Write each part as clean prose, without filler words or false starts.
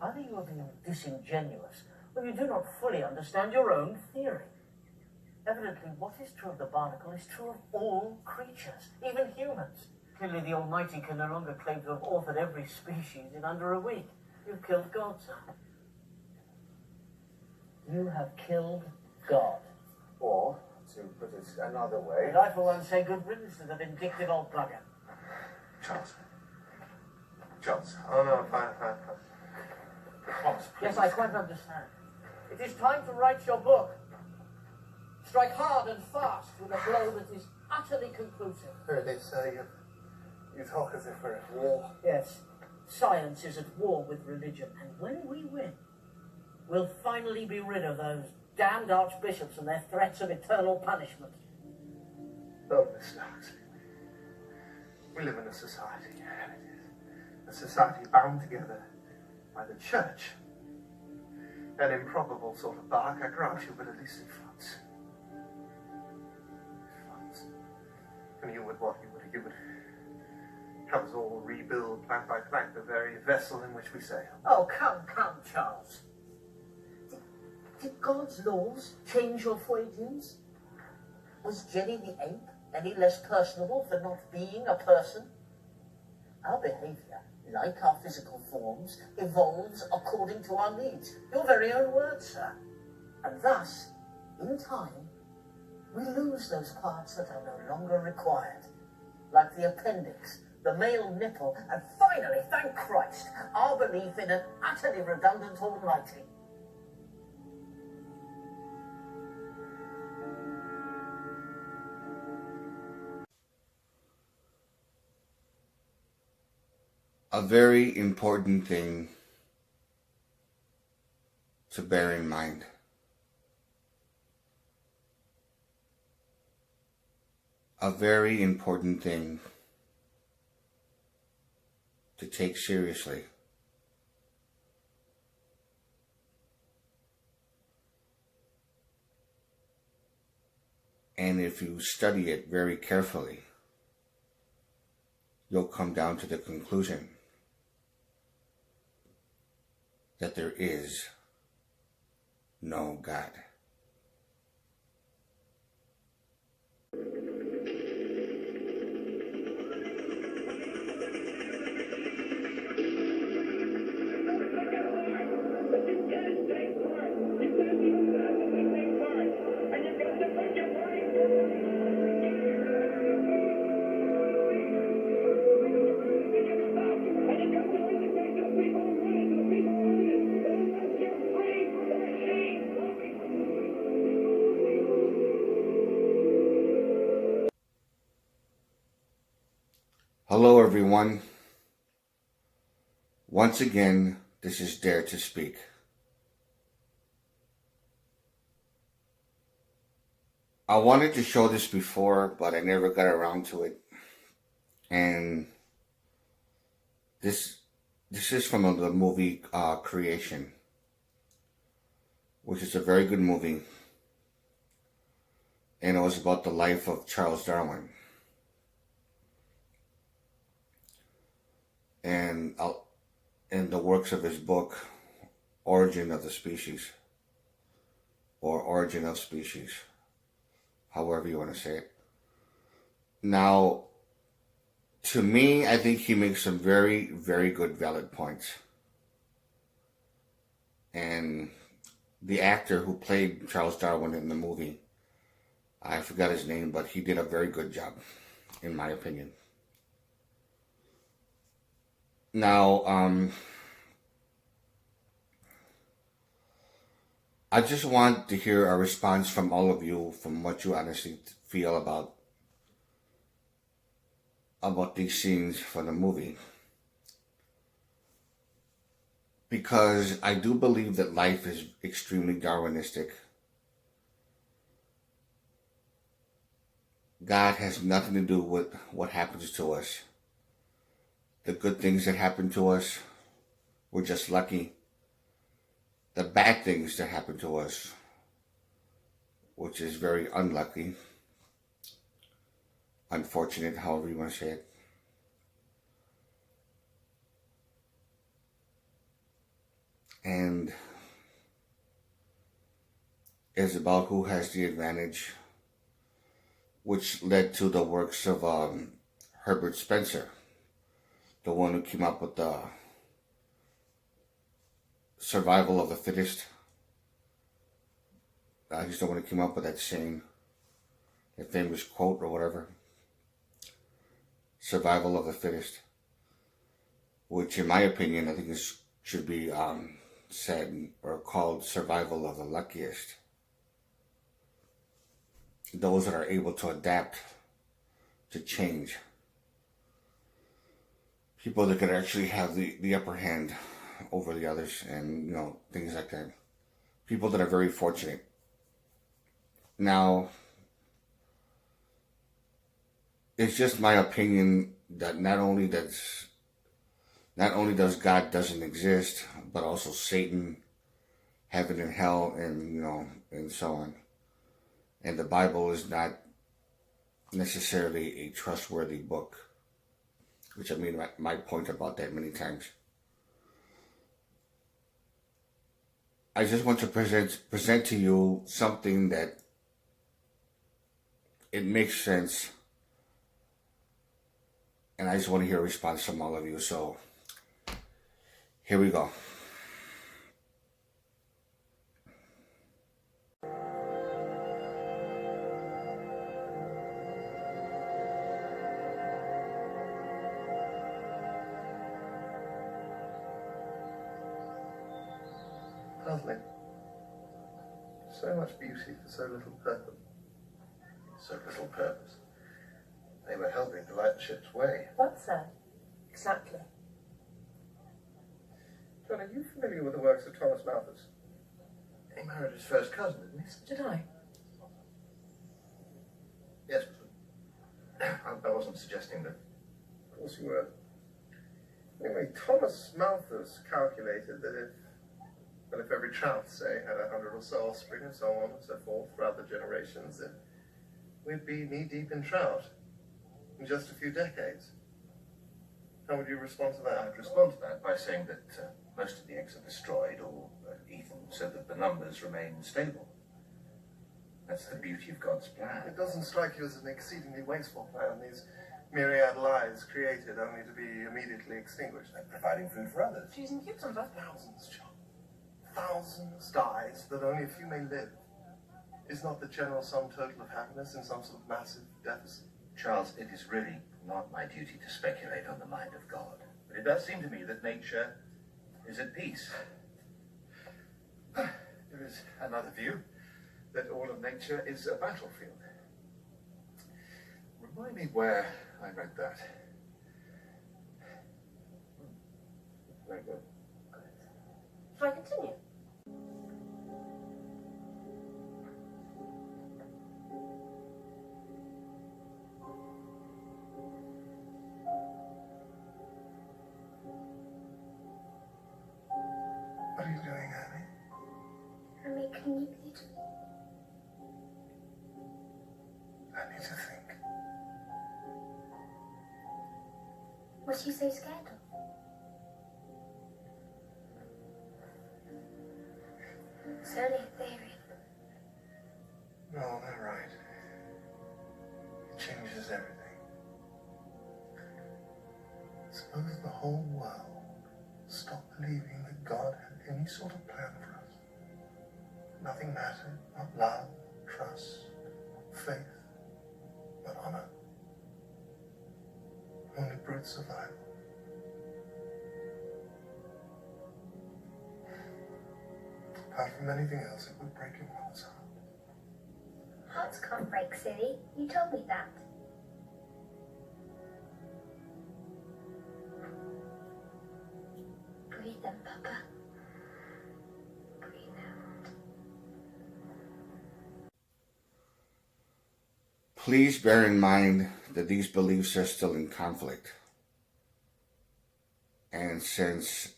Either you are being disingenuous, or you do not fully understand your own theory. Evidently, what is true of the barnacle is true of all creatures, even humans. Clearly, the Almighty can no longer claim to have authored every species in under a week. You've killed God, sir. You have killed God. Or, to put it another way... And I, for one, say good riddance to the vindictive old bugger. Charles. Oh, no, fine. Charles, please. Yes, I quite understand. It is time to write your book. Strike hard and fast with a blow that is utterly conclusive. They say you talk as if we're at war. Yes, science is at war with religion, and when we win, we'll finally be rid of those damned archbishops and their threats of eternal punishment. Oh, Mr. Huxley, we live in a society, and it is a society bound together by the church. An improbable sort of bark, I grant you, but at least it floats. And you would what? You would have us all rebuild plank by plank the very vessel in which we sail. Oh, come, Charles. Did God's laws change your Freudians? Was Jenny the ape any less personable for not being a person? Our behavior, like our physical forms, evolves according to our needs. Your very own words, sir. And thus, in time, we lose those parts that are no longer required. Like the appendix, the male nipple, and finally, thank Christ, our belief in an utterly redundant Almighty. A very important thing to bear in mind. A very important thing to take seriously. And if you study it very carefully, you'll come down to the conclusion that there is no God. Hello everyone. Once again, this is Dare to Speak. I wanted to show this before, but I never got around to it. And this is from the movie Creation, which is a very good movie. And it was about the life of Charles Darwin. And the works of his book, Origin of the Species, or Origin of Species, however you want to say it. Now, to me, I think he makes some very, very good, valid points. And the actor who played Charles Darwin in the movie, I forgot his name, but he did a very good job, in my opinion. Now, I just want to hear a response from all of you, from what you honestly feel about these scenes from the movie. Because I do believe that life is extremely Darwinistic. God has nothing to do with what happens to us. The good things that happen to us, we're just lucky. The bad things that happen to us, which is very unlucky, unfortunate, however you want to say it. and is about who has the advantage, which led to the works of Herbert Spencer, the one who came up with the survival of the fittest. He's the one who came up with that saying, that famous quote or whatever. Survival of the fittest. Which, in my opinion, I think should be said or called survival of the luckiest. Those that are able to adapt to change. People that could actually have the upper hand over the others, and things like that. People that are very fortunate. Now, it's just my opinion that not only does God doesn't exist, but also Satan, heaven and hell, and and so on. And the Bible is not necessarily a trustworthy book, which I made my point about that many times. I just want to present to you something that it makes sense, and I just want to hear a response from all of you. So here we go. Puzzling. So much beauty for so little purpose. So little purpose. They were helping to light the ship's way. What's that? Exactly. John, are you familiar with the works of Thomas Malthus? He married his first cousin, didn't he? Did I? Yes, but I wasn't suggesting that. Of course you were. Anyway, Thomas Malthus calculated that if every trout, say, had 100 or so offspring and so on and so forth throughout the generations, then we'd be knee-deep in trout in just a few decades. How would you respond to that? I'd respond to that by saying that most of the eggs are destroyed or eaten so that the numbers remain stable. That's the beauty of God's plan. It doesn't strike you as an exceedingly wasteful plan, these myriad lives created only to be immediately extinguished. And providing food for others. Choosing cucumber. Thousands, John. Thousands dies that only a few may live. Is not the general sum total of happiness in some sort of massive deficit? Charles, it is really not my duty to speculate on the mind of God. But it does seem to me that nature is at peace. There is another view, that all of nature is a battlefield. Remind me where I read that. Very good. Shall I continue? What are you doing, Annie? I'm making you eat. I need to think. What are you so scared of? It's only a theory. No, they're right. It changes everything. Suppose the whole world stopped believing that God had any sort of plan for us. Nothing mattered, not love, trust, faith, not honor. Only brute survival. Apart from anything else, it would break your mother's heart. Hearts can't break, silly. You told me that. Breathe in, Papa. Breathe out. Please bear in mind that these beliefs are still in conflict. And since,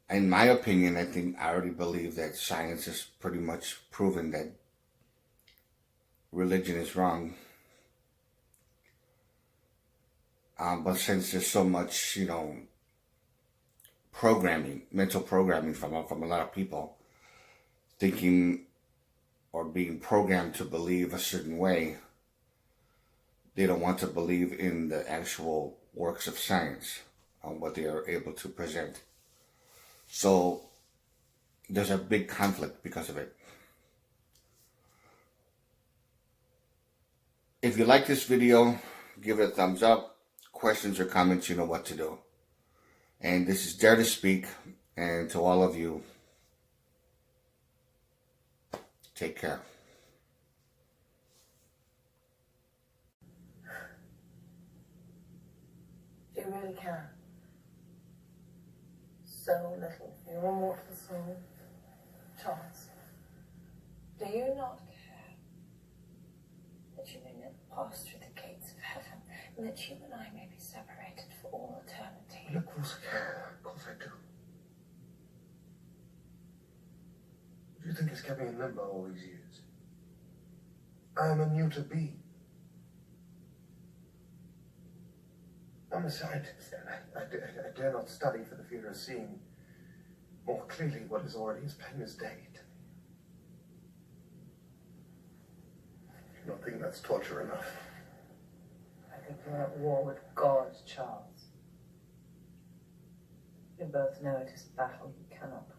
in my opinion, I think I already believe that science has pretty much proven that religion is wrong. But since there's so much, mental programming from a lot of people, thinking or being programmed to believe a certain way. They don't want to believe in the actual works of science, on what they are able to present. So there's a big conflict because of it. If you like this video, give it a thumbs up. Questions or comments, you know what to do. And this is Dare to Speak, and to all of you, take care. You really can. So little for your immortal soul. Charles, do you not care that you may never pass through the gates of heaven, and that you and I may be separated for all eternity? Well, of course I care. Of course I do. What do you think has kept me in limbo all these years? I am a neuter being. I'm a scientist, and I dare not study for the fear of seeing more clearly what is already as plain as day to me. You don't think that's torture enough? I think you're at war with God, Charles. You both know it is a battle you cannot